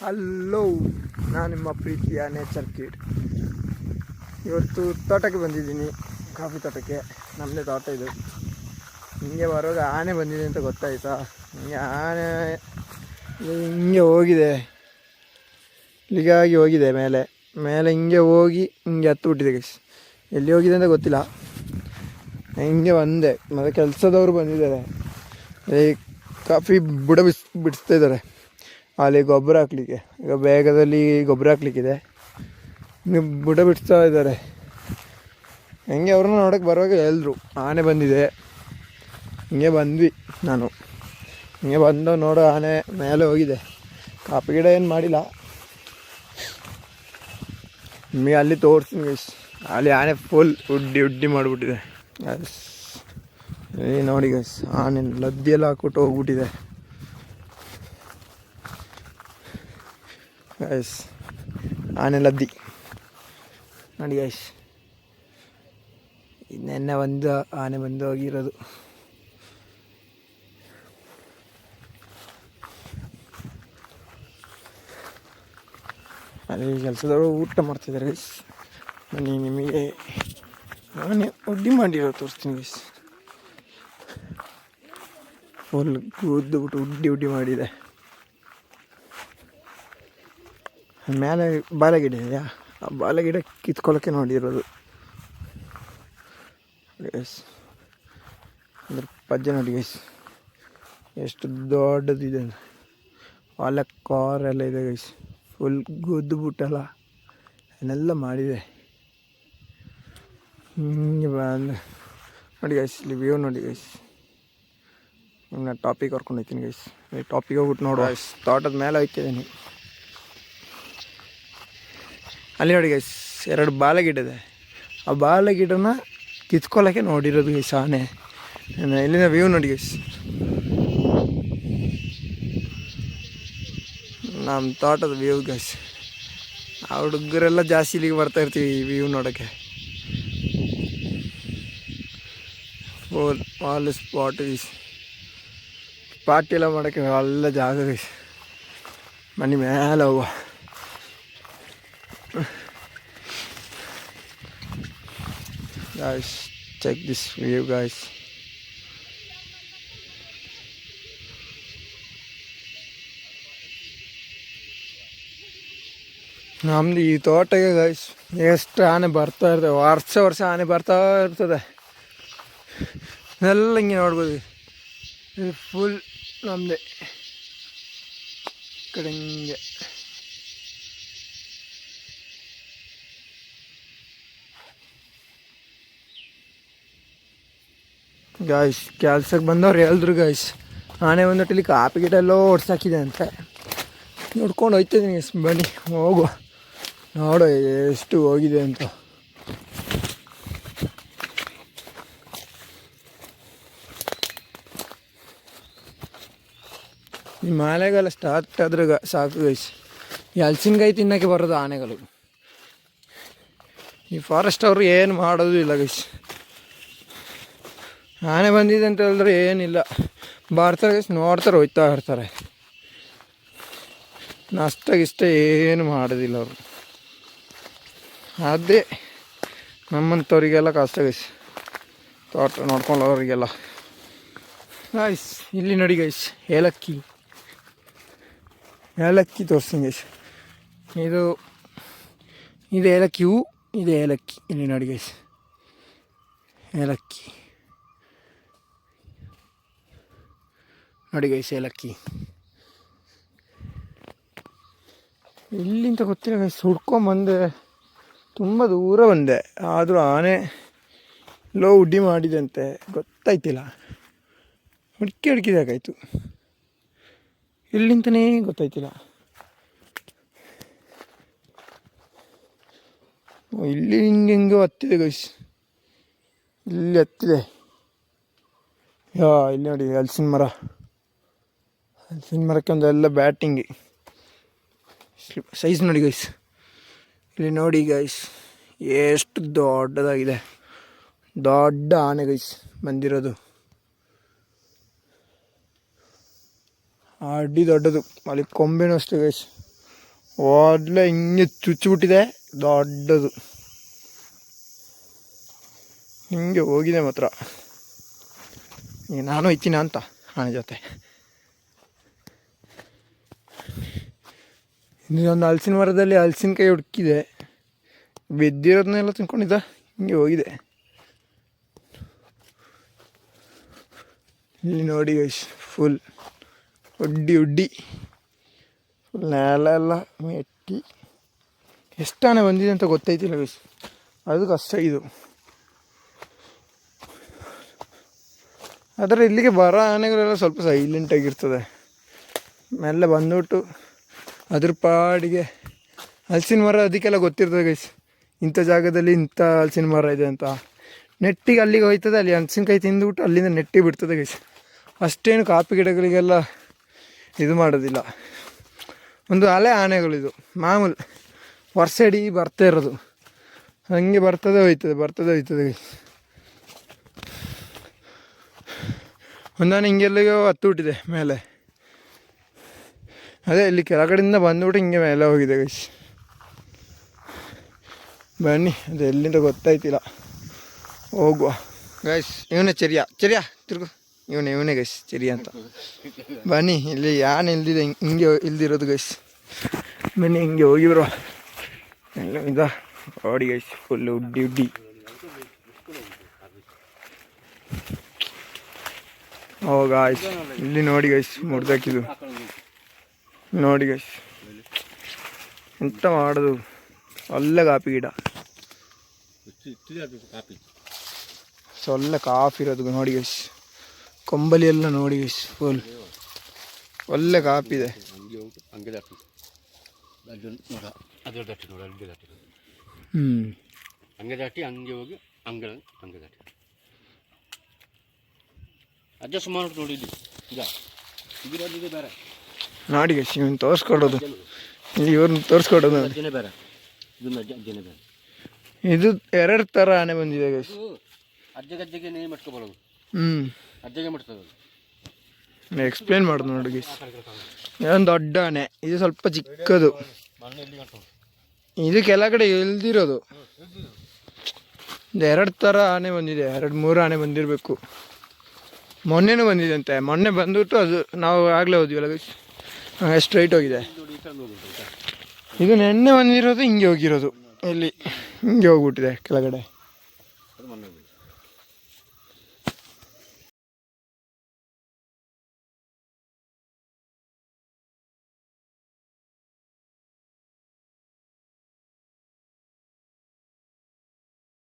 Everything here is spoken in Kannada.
ಹಲೋ, ನಾನು ನಿಮ್ಮ ಪ್ರೀತಿಯ ನೇಚರ್ ಕಿಡ್. ಇವತ್ತು ತೋಟಕ್ಕೆ ಬಂದಿದ್ದೀನಿ, ಕಾಫಿ ತೋಟಕ್ಕೆ. ನಮ್ಮದೇ ತೋಟ ಇದು. ಹಿಂಗೆ ಬರುವಾಗ ಆನೆ ಬಂದಿದೆ ಅಂತ ಗೊತ್ತಾಯ್ತಾ. ಹಿಂಗೆ ಆನೆ ಹಿಂಗೆ ಹೋಗಿದೆ, ಇಲ್ಲಿಗಾಗಿ ಹೋಗಿದೆ ಮೇಲೆ ಹಿಂಗೆ ಹೋಗಿ ಹಿಂಗೆ ಹತ್ತು ಬಿಟ್ಟಿದೆ ಗೈಸ್. ಎಲ್ಲಿ ಹೋಗಿದೆ ಅಂತ ಗೊತ್ತಿಲ್ಲ. ಹಿಂಗೆ ಬಂದೆ, ಮತ್ತು ಕೆಲಸದವರು ಬಂದಿದ್ದಾರೆ. ಈ ಕಾಫಿ ಬುಡ ಬಿಡಿಸ್ತಾ ಇದ್ದಾರೆ ಅಲ್ಲಿ ಗೊಬ್ಬರ ಹಾಕ್ಲಿಕ್ಕೆ. ಈಗ ಬೇಗದಲ್ಲಿ ಗೊಬ್ಬರ ಹಾಕ್ಲಿಕ್ಕಿದೆ, ಬುಡ ಬಿಡಿಸ್ತಾ ಇದ್ದಾರೆ. ಹೆಂಗೆ ಅವ್ರನ್ನ ನೋಡೋಕ್ಕೆ ಬರುವಾಗ ಹೇಳಿದ್ರು ಆನೆ ಬಂದಿದೆ. ಹಿಂಗೆ ಬಂದ್ವಿ. ನಾನು ಹಿಂಗೆ ಬಂದು ನೋಡೋ ಆನೆ ಮೇಲೆ ಹೋಗಿದೆ. ಕಾಫಿ ಗಿಡ ಏನು ಮಾಡಿಲ್ಲ, ನಿಮಗೆ ಅಲ್ಲಿ ತೋರಿಸ್ತೀನಿ ಗೈಸ್. ಅಲ್ಲಿ ಆನೆ ಫುಲ್ ಉಡ್ಡಿ ಮಾಡಿಬಿಟ್ಟಿದೆ ಗೈಸ್. ನೋಡಿ ಗೈಸ್, ಆನೆ ಲದ್ದಿಯೆಲ್ಲ ಹಾಕ್ಬಿಟ್ಟು ಹೋಗ್ಬಿಟ್ಟಿದೆ ಗೈಸ್. ಆನೆ ಲದ್ದಿ ನೋಡಿ ಗೈಸ್. ನೆನ್ನೆ ಒಂದು ಆನೆ ಬಂದು ಹೋಗಿರೋದು. ಅಲ್ಲಿ ಕೆಲಸದವರು ಊಟ ಮಾಡ್ತಿದ್ದಾರೆ ಗೈಸ್. ಬನ್ನಿ, ನಿಮಗೆ ಆನೆ ಉಡ್ಡಿ ಮಾಡಿರೋ ತೋರಿಸ್ತೀನಿ ಗೈಸ್. ಫುಲ್ ಕೂದ್ದುಬಿಟ್ಟು ಉಡ್ಡಿ ಮಾಡಿದೆ. ಮೇಲೆ ಬಾಳೆಗಿಡ ಇದೆಯಾ, ಆ ಬಾಳೆಗಿಡ ಕಿತ್ಕೊಳ್ಳೋಕ್ಕೆ ನೋಡಿರೋದು ಗೈಸ್. ಅದ್ರ ಪಜ್ಜೆ ನೋಡಿ ಗೈಸ್, ಎಷ್ಟು ದೊಡ್ಡದಿದೆ. ಒಳ್ಳೆ ಕಾರೆಲ್ಲ ಇದೆ ಗೈಸ್. ಫುಲ್ ಗುದ್ದುಬಿಟ್ಟಲ್ಲ ಅದನ್ನೆಲ್ಲ ಮಾಡಿದೆ. ಹಿಂಗೆ ಬಂದು ನೋಡಿ ಗೈಸ್, ಇಲ್ಲಿ ವ್ಯೂ ನೋಡಿ ಗೈಸ್. ನಿಮ್ಮನ್ನ ಟಾಪಿಗೆ ಕರ್ಕೊಂಡು ಹೋಗ್ತೀನಿ ಗೈಸ್. ಈ ಟಾಪಿಗೆ ಹೋಗ್ಬಿಟ್ಟು ನೋಡುವ. ತೋಟದ ಮೇಲೆ ಹೋಗ್ತಿದ್ದೀನಿ. ಅಲ್ಲಿ ನೋಡಿ ಗೈಸ್, 2 ಬಾಳೆಗಿಡ ಇದೆ. ಆ ಬಾಳೆಗಿಡನ ಕಿತ್ಕೊಳ್ಳೋಕ್ಕೆ ನೋಡಿರೋದು ಗೈಸ್ ಆನೆ. ಇಲ್ಲಿಂದ ವ್ಯೂ ನೋಡಿ ಗೈಸ್. ನಮ್ಮ ತೋಟದ ವ್ಯೂ ಗೈಸ್. ಆ ಹುಡುಗರೆಲ್ಲ ಜಾಸ್ತಿ ಇಲ್ಲಿಗೆ ಬರ್ತಾ ಇರ್ತೀವಿ ಈ ವ್ಯೂ ನೋಡೋಕ್ಕೆ. Full all spot guys. Party ಎಲ್ಲ ಮಾಡೋಕ್ಕೆ ಒಳ್ಳೆ ಜಾಗ ಗೈಸ್. ಬನ್ನಿ ಮೇಲೆ ಹೋಗುವ. Guys, check this view guys. ನಮ್ದು ಈ ತೋಟಕ್ಕೆ ಗೈಸ್ ಎಷ್ಟು ಆನೆ ಬರ್ತಾ ಇರ್ತವೆ. ವರ್ಷ ಆನೆ ಬರ್ತಾ ಇರ್ತದೆ. ಎಲ್ಲ ಹಿಂಗೆ ನೋಡ್ಬೋದು. ಇದು ಫುಲ್ ನಮ್ಮದೇ ಕಡೆ ಹಿಂಗೆ. ಗಾಯ್ಸ್, ಕೆಲ್ಸಕ್ಕೆ ಬಂದವ್ರು ಹೇಳಿದ್ರು ಗಾಯ್ಸ್, ಆನೆ ಬಂದೊಟ್ಟಿಲ್ಲಿ ಕಾಪಿ ಗಿಡ ಎಲ್ಲೋ ಓಡ್ಸಾಕಿದೆ ಅಂತ. ನೋಡ್ಕೊಂಡು ಹೋಗ್ತಿದ್ದೀನಿ ಗೈಸ್. ಬನ್ನಿ ಹೋಗುವ, ನೋಡೋ ಎಷ್ಟು ಹೋಗಿದೆ ಅಂತ. ಈ ಮಳೆಗಾಲ ಸ್ಟಾರ್ಟ್ ಆದ್ರೆ ಸಾಕು ಗೈಸ್, ಈ ಹಲಸಿನಕಾಯಿ ತಿನ್ನೋಕ್ಕೆ ಬರೋದು ಆನೆಗಳು. ಈ ಫಾರೆಸ್ಟ್ ಅವರು ಏನು ಮಾಡೋದು ಇಲ್ಲ ಗೈಸ್. ಆನೆ ಬಂದಿದೆ ಅಂತ ಹೇಳಿದ್ರೆ ಏನಿಲ್ಲ, ಬರ್ತಾರೆ ಗೈಸ್, ನೋಡ್ತಾರೆ, ಹೋಯ್ತಾ ಇರ್ತಾರೆ. ನಷ್ಟಾಗಿಷ್ಟ ಏನು ಮಾಡೋದಿಲ್ಲ ಅವರು. ಅದೇ ನಮ್ಮಂಥವ್ರಿಗೆಲ್ಲ ಕಷ್ಟ ಗೈಸ್, ತೋಟ ನೋಡ್ಕೊಳ್ಳೋರಿಗೆಲ್ಲ. ಗೈಸ್ ಇಲ್ಲಿ ನೋಡಿ ಗೈಸ್, ಏಲಕ್ಕಿ ತೋರಿಸ್ತೀನಿ ಗೈಸ್. ಇದು ಏಲಕ್ಕಿ ಹೂ, ಇದು ಏಲಕ್ಕಿ. ಇಲ್ಲಿ ನೋಡಿ ಗೈಸ್, ಏಲಕ್ಕಿ ನೋಡಿ ಗೈಸ್, ಏಲಕ್ಕಿ. ಇಲ್ಲಿಂದ ಗೊತ್ತಿಲ್ಲ ಗೈಸ್, ಹುಡ್ಕೊಂಬಂದೆ, ತುಂಬ ದೂರ ಬಂದೆ. ಆದರೂ ಆನೆ ಲೋ ಉಡ್ಡಿ ಮಾಡಿದಂತೆ ಗೊತ್ತಾಯ್ತಿಲ್ಲ. ಹುಡುಕಿದಾಗಾಯ್ತು, ಇಲ್ಲಿಂತನೇ ಗೊತ್ತಾಯ್ತಿಲ್ಲ. ಇಲ್ಲಿ ಹಿಂಗೆ ಹತ್ತಿದೆ ಗೈಸ್, ಇಲ್ಲಿ ಹತ್ತಿದೆ. ಇಲ್ಲಿ ನೋಡಿ ಹಲಸಿನ ಮರಕ್ಕೆ ಒಂದೆಲ್ಲ ಬ್ಯಾಟಿಂಗ್ ಸೈಜ್ ನೋಡಿ ಗೈಸ್. ಇಲ್ಲಿ ನೋಡಿ ಗೈಸ್, ಎಷ್ಟು ದೊಡ್ಡದಾಗಿದೆ. ದೊಡ್ಡ ಆನೆ ಗೈಸ್ ಬಂದಿರೋದು. ಅಡ್ಡಿ ದೊಡ್ಡದು. ಅಲ್ಲಿ ಕೊಂಬೆನೂ ಅಷ್ಟೇ ಗೈಸ್, ಒಳ್ಳೆ ಹಿಂಗೆ ಚುಚ್ಚಿಬಿಟ್ಟಿದೆ ದೊಡ್ಡದು, ಹಿಂಗೆ ಹೋಗಿದೆ ಮಾತ್ರ. ಈಗ ನಾನು ಹೋಯ್ತೀನಿ ಅಂತ ಆನೆ ಜೊತೆ. ಇನ್ನೊಂದು ಹಲಸಿನ ಮರದಲ್ಲಿ ಹಲಸಿನಕಾಯಿ ಹುಡುಕಿದೆ, ಬಿದ್ದಿರೋದನ್ನೆಲ್ಲ ತಿನ್ಕೊಂಡಿದ್ದ, ಹಿಂಗೆ ಹೋಗಿದೆ. ಇಲ್ಲಿ ನೋಡಿ ಗೈಸ್, ಫುಲ್ ಉಡ್ಡಿ ಫುಲ್ ನೆಲ ಎಲ್ಲ ಮೆಟ್ಟಿ. ಎಷ್ಟು ಆನೆ ಬಂದಿದೆ ಅಂತ ಗೊತ್ತೈತಿಲ್ಲ ಗೈಸ್, ಅದು ಕಷ್ಟ ಇದು. ಆದರೆ ಇಲ್ಲಿಗೆ ಬರೋ ಆನೆಗಳೆಲ್ಲ ಸ್ವಲ್ಪ ಸೈಲೆಂಟಾಗಿರ್ತದೆ, ಮೆಲ್ಲ ಬಂದ್ಬಿಟ್ಟು ಅದ್ರ ಪಾಡಿಗೆ. ಹಲಸಿನ ಮರ ಅದಕ್ಕೆಲ್ಲ ಗೊತ್ತಿರ್ತದೆ ಗೈಸ್, ಇಂಥ ಜಾಗದಲ್ಲಿ ಇಂಥ ಹಲಸಿನ ಮರ ಇದೆ ಅಂತ. ನೆಟ್ಟಿಗೆ ಅಲ್ಲಿಗೆ ಹೋಯ್ತದೆ, ಅಲ್ಲಿ ಹಲಸಿನಕಾಯಿ ತಿಂದುಬಿಟ್ಟು ಅಲ್ಲಿಂದ ನೆಟ್ಟಿಗೆ ಬಿಡ್ತದೆ ಗೈಸ್. ಅಷ್ಟೇನು ಕಾಫಿ ಗಿಡಗಳಿಗೆಲ್ಲ ಇದು ಮಾಡೋದಿಲ್ಲ. ಒಂದು ಹಳೆ ಆನೆಗಳಿದು, ಮಾಮೂಲು ವರ್ಷ ಇಡೀ ಬರ್ತಾ ಇರೋದು, ಹಾಗೆ ಬರ್ತದೆ ಹೋಯ್ತದೆ ಗೈಸ್. ಒಂದಾನೆ ಹಿಂಗೆಲ್ಲಿಗೋ ಹತ್ತು ಬಿಟ್ಟಿದೆ ಮೇಲೆ, ಅದೇ ಇಲ್ಲಿ ಕೆಳಗಡೆಯಿಂದ ಬಂದ್ಬಿಟ್ಟು ಹಿಂಗೆ ಮೇಲೆ ಹೋಗಿದೆ ಗೈಸ್. ಬನ್ನಿ, ಅದು ಎಲ್ಲಿಂದ ಗೊತ್ತಾಯ್ತಿಲ್ಲ, ಹೋಗುವ ಗೈಸ್. ಇವನೇ ಚರ್ಯ ತಿರ್ಗು, ಇವನೇ ಗೈಸ್ ಚರ್ಯ ಅಂತ. ಬನ್ನಿ, ಇಲ್ಲಿ ಯಾನೆ ಇಲ್ದಿದೆ, ಹಿಂಗೆ ಇಲ್ದಿರೋದು ಗೈಸ್. ಬನ್ನಿ ಹಿಂಗೆ ಹೋಗಿ ಬರುವ. ಎಲ್ಲ ಇದ ಓಡಿ ಗೈಸ್, ಫುಲ್ ಉಡ್ಡಿ. ಓ ಗಾಯ್ಸ್, ಇಲ್ಲಿ ನೋಡಿ ಗೈಸ್, ಮುಡ್ದಾಕಿದು ನೋಡಿ ಗೈಸ್, ಎಂತ ಮಾಡೋದು. ಒಳ್ಳೆ ಕಾಫಿ ಗಿಡ, ಒಳ್ಳೆ ಕಾಫಿ ಇರೋದು ನೋಡಿ ಗೈಸ್. ಕೊಂಬಲಿ ಎಲ್ಲ ನೋಡಿ ಗೈಸ್, ಫುಲ್ ಒಳ್ಳೆ ಕಾಫಿ ಇದೆ. ಹಂಗೆ ದಾಟಿ ಹಂಗೆ ಹೋಗಿ ಹಂಗೆ ದಾಟಿ ಅಡ್ಜಸ್ಟ್ ಮಾಡಿ ನೋಡಿದ್ವಿ. ಈಗ ಇದಿರೋದಿದೆ ಬೇರೆ ನೋಡಿ ಗೈಸ್, ಇವನು ತೋರಿಸ್ಕೊಡೋದು, ಇವ್ರನ್ನ ತೋರಿಸ್ಕೊಡೋದು ಅಜ್ಜನೇ ಬೇರೆ, ಇದನ್ನ ಅಜ್ಜನೇ ಬೇರೆ. ಇದು 2 ಥರ ಆನೆ ಬಂದಿದೆ ಗೈಸ್. ಅಜ್ಜಗೆ ನೇಮ್ ಮಾಡ್ಕೊಬರೋದು, ಅಜ್ಜಗೆ ಮಾಡ್ತದೆ. ಎಕ್ಸ್ಪ್ಲೇನ್ ಮಾಡೋದು ನೋಡಿ ಗೈಸ್. ಇದೊಂದು ದೊಡ್ಡ ಆನೆ, ಇದು ಸ್ವಲ್ಪ ಚಿಕ್ಕದು. ಇದು ಕೆಳಗಡೆ ಇಲ್ದಿರೋದು. 2 ಥರ ಆನೆ ಬಂದಿದೆ, 2-3 ಆನೆ ಬಂದಿರಬೇಕು. ಮೊನ್ನೆನೂ ಬಂದಿದೆ ಅಂತೆ, ಮೊನ್ನೆ ಬಂದ್ಬಿಟ್ಟು ಅದು ನಾವು ಆಗಲೇ ಹೋದ್ವಲ್ಲ ಗೈಸ್, ಸ್ಟ್ರೈಟ್ ಹೋಗಿದೆ. ಇದು ನೆನ್ನೆ ಬಂದಿರೋದು, ಹಿಂಗೆ ಹೋಗಿರೋದು, ಇಲ್ಲಿ ಹಿಂಗೆ ಹೋಗ್ಬಿಟ್ಟಿದೆ ಕೆಳಗಡೆ.